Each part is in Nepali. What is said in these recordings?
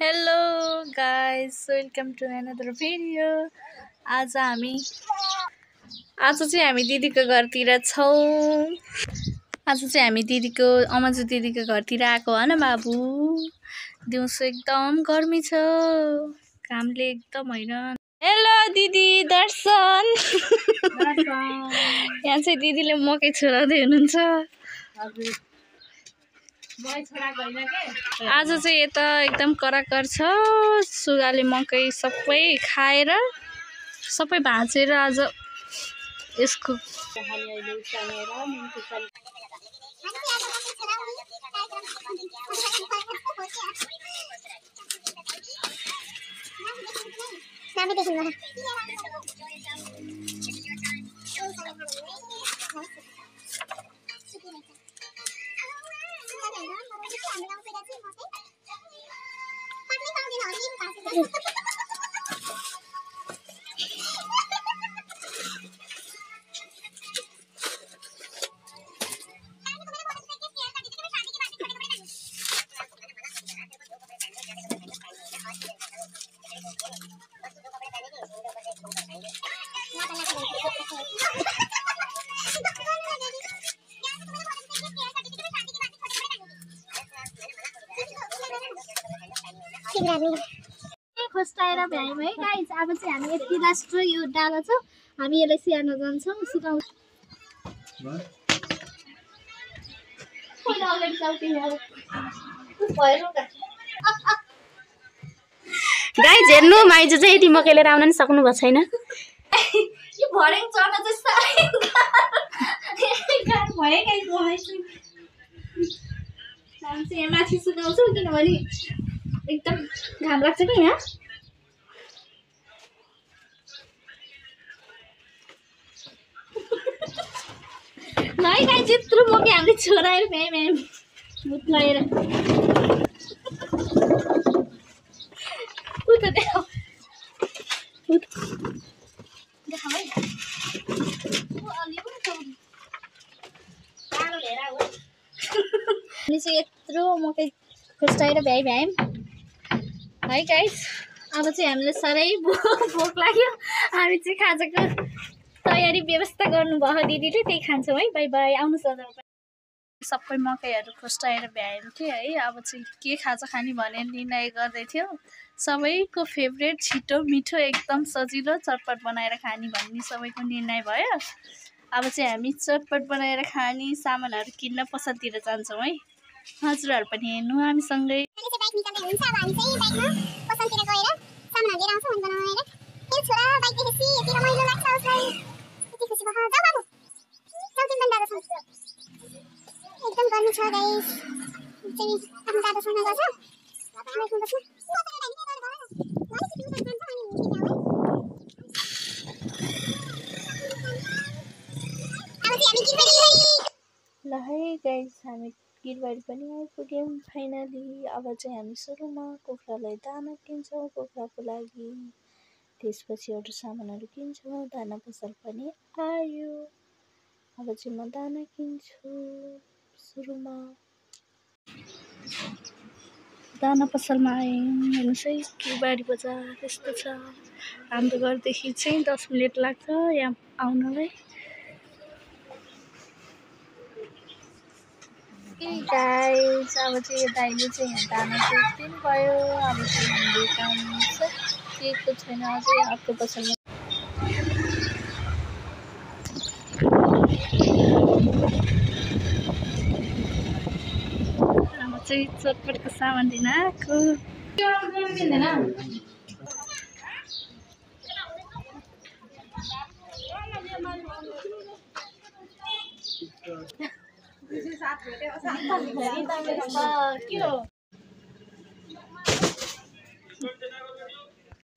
Hello guys, welcome to another video. आज चाहिँ हामी दिदीको घरतिर छौँ। आज चाहिँ हामी अमजु दिदीको घरतिर आएको हो न बाबु। दिउँसो एकदम गर्मी छ, घामले एकदम होइन। हेलो दिदी दर्शन। यहाँ चाहिँ दिदीले मकै छोराउँदै हुनुहुन्छ। आज चाहिँ यता एकदम कराकर छ। सुगाले मकै सबै खाएर सबै भाँचेर आज यसको खोस्टाएर भ्यायौँ है गाइस। अब चाहिँ हामी यति लास्ट यो डाला छ, हामी यसलाई स्याहार्न जान्छौँ। सुकाउँ गाइस हेर्नु, माइजू चाहिँ यति मकै लिएर आउन नि सक्नु भएको छैन। यो भरेङ चढ्न चाहिँ साह्रै गाह्रो भयो गाइस। हामी चाहिँ यहाँ माथि सुकाउँछौँ किनभने एकदम घाम लाग्छ क्या यहाँ। है गाइस, यत्रो मकै हामीले छोराएर भ्यायौँ मुत लगाएर। हामी चाहिँ यत्रो मकै खोस्टाएर भ्यायौँ है गाइस। अब चाहिँ हामीलाई साह्रै भोक लाग्यो। हामी चाहिँ खाजाको तयारी व्यवस्था गर्नुभयो दिदीले, त्यही खान्छौँ है। बाई बाई, आउनुहोस्। सबै मकैहरू खोस्टाएर भ्यायौँ कि है। अब चाहिँ के खाजा खाने भनेर निर्णय गर्दै थियो। सबैको फेभरेट छिटो मिठो एकदम सजिलो चटपट बनाएर खाने भन्ने सबैको निर्णय भयो। अब चाहिँ हामी चटपट बनाएर खाने सामानहरू किन्न पसलतिर जान्छौँ है। हजुरहरू पनि हेर्नु हामीसँगै। एकदम गर्मी छ गाइस। चाहिँ आफ्नो दादासँग गर्छ। ल है गाइस, हामी गिरबारी पनि आइपुग्यौँ फाइनली। अब चाहिँ हामी सुरुमा कुखुरालाई दाना किन्छौँ कुखुराको लागि। त्यसपछि अरू सामानहरू किन्छौँ। दाना पसल पनि आयो। अब चाहिँ म दाना किन्छु। सुरुमा दाना पसलमा आएँ। हेर्नुहोस् है, गिरबारी बजार यस्तो छ। हाम्रो घरदेखि चाहिँ 10 मिनट लाग्छ यहाँ आउनलाई। गाइस, अब चाहिँ यो दाइले चाहिँ यहाँ दाना दिनु भयो। अब चाहिँ हामीले काम सकिएको छैन अझै अर्को पसलमा। अब चाहिँ चटपटको सामान लिन आएको।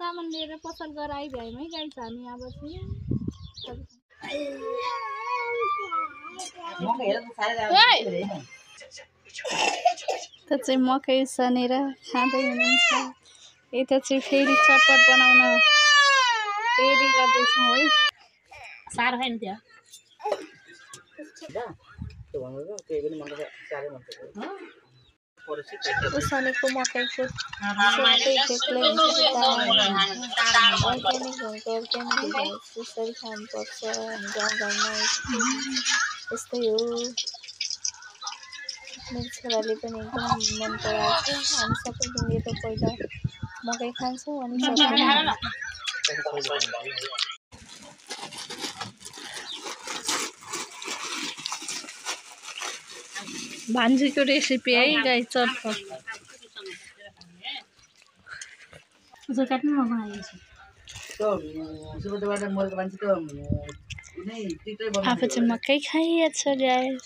सामान लिएर पसल गरेर आइभ्यायौँ है गाइस हामी। अब चाहिँ त चाहिँ मकै सनेर खाँदै हुनुहुन्छ। यता चाहिँ फेरि चटपट बनाउन रेडी गर्दैछौँ है। साह्रो खायो नि त्यो। उसानेको मकैको छुट्टै बेग्लै हुन्छ अर्ग्यानिक भनेको अर्ग्यानिक हुन्छ त्यसरी खानुपर्छ हामी गाउँघरमा यस्तै हो मेरो छोराले पनि एकदम मन पराउँछ हामी सबैले त पहिला मकै खान्छौँ अनि भान्जीको रेसिपी है गाइस चटपट आफू चाहिँ मकै खाइरहेछ गाइस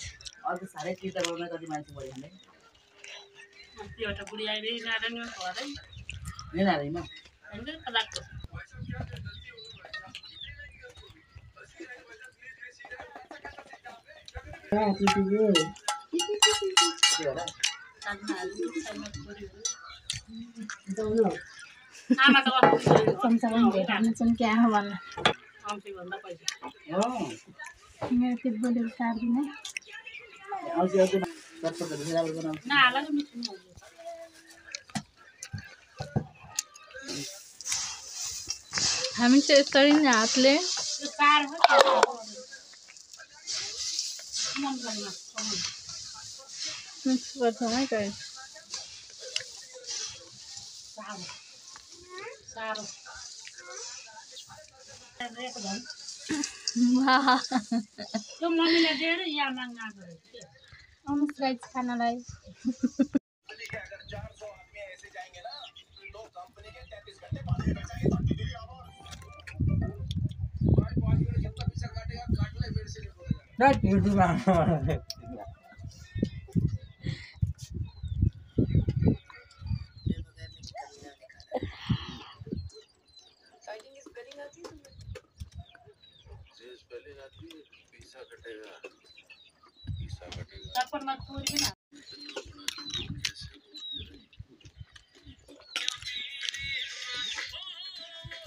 हामी चाहिँ यसरी नै हातले मिक्स गर्छौँ है गाइस आउनुहोस् गाइस खानालाई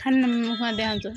खाना मुखमा देखाउँछु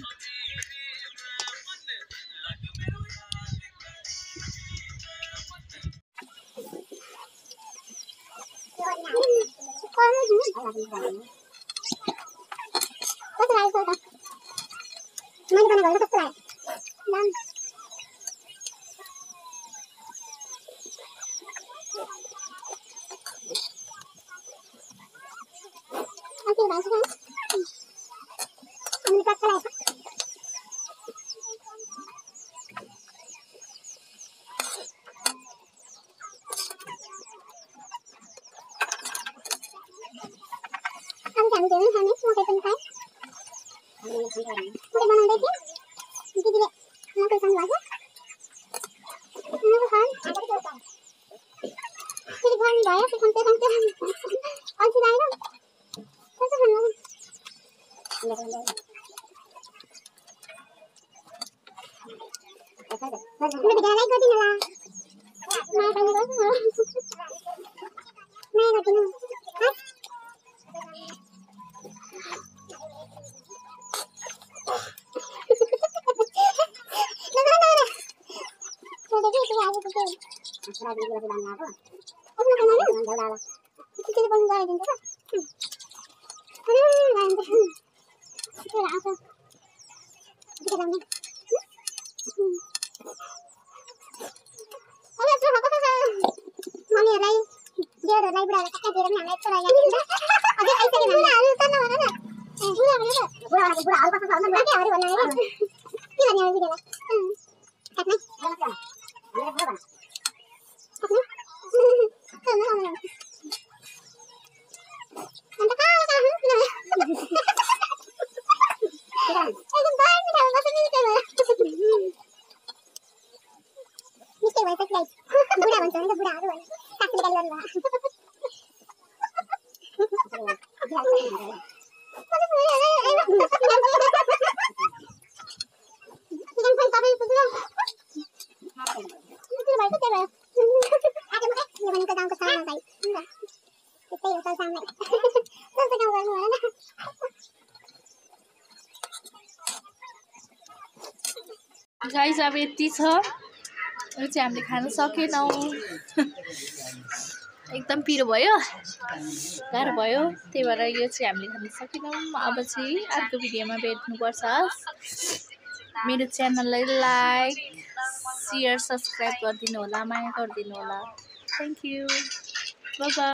गाइस अब यति छ यो चाहिँ हामीले खान सकेनौँ एकदम पिरो भयो, गाह्रो भयो, त्यही भएर यो चाहिँ हामीले खान सकेनौँ। अब चाहिँ अर्को भिडियोमा भेट्नुपर्छ। मेरो च्यानललाई लाइक सेयर सब्सक्राइब गरिदिनु होला, माया गरिदिनु होला। Thank you, bye bye.